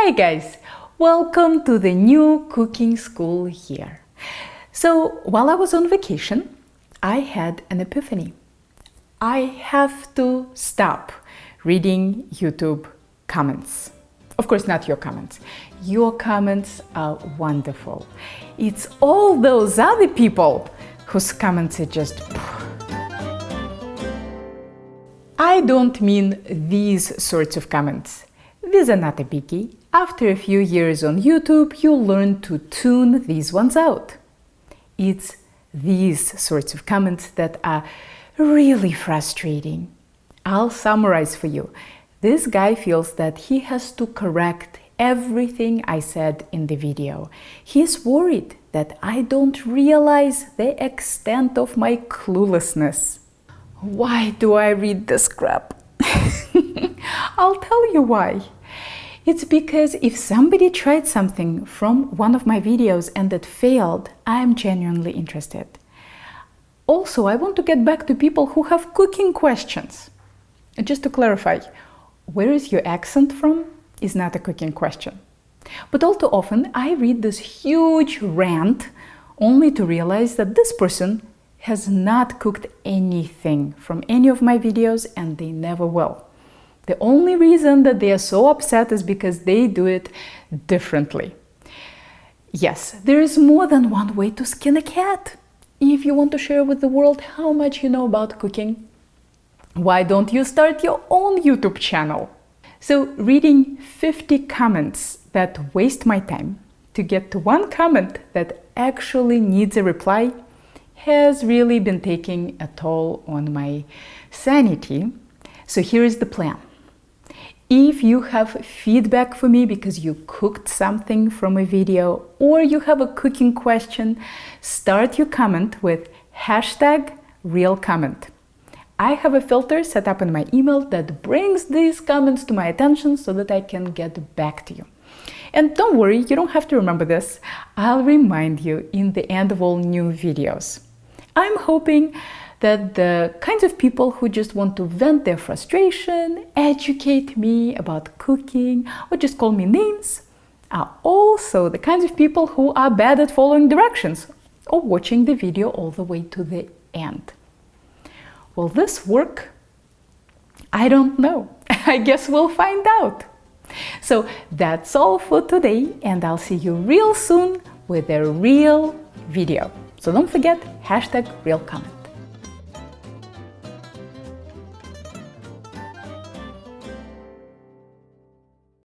Hi guys, welcome to the new cooking school here. So while I was on vacation, I had an epiphany. I have to stop reading YouTube comments. Of course, not your comments. Your comments are wonderful. It's all those other people whose comments are just... I don't mean these sorts of comments. These are not a biggie. After a few years on YouTube, you'll learn to tune these ones out. It's these sorts of comments that are really frustrating. I'll summarize for you. This guy feels that he has to correct everything I said in the video. He's worried that I don't realize the extent of my cluelessness. Why do I read this crap? I'll tell you why. It's because if somebody tried something from one of my videos and it failed, I'm genuinely interested. Also, I want to get back to people who have cooking questions. Just to clarify, where is your accent from is not a cooking question. But all too often, I read this huge rant only to realize that this person has not cooked anything from any of my videos and they never will. The only reason that they are so upset is because they do it differently. Yes, there is more than one way to skin a cat. If you want to share with the world how much you know about cooking, why don't you start your own YouTube channel? So reading 50 comments that waste my time to get to one comment that actually needs a reply has really been taking a toll on my sanity. So here is the plan. If you have feedback for me because you cooked something from a video or you have a cooking question, start your comment with #RealComment. I have a filter set up in my email that brings these comments to my attention so that I can get back to you. And don't worry, you don't have to remember this. I'll remind you in the end of all new videos. I'm hoping that the kinds of people who just want to vent their frustration, educate me about cooking, or just call me names, are also the kinds of people who are bad at following directions or watching the video all the way to the end. Will this work? I don't know. I guess we'll find out. So that's all for today, and I'll see you real soon with a real video. So don't forget #RealComment.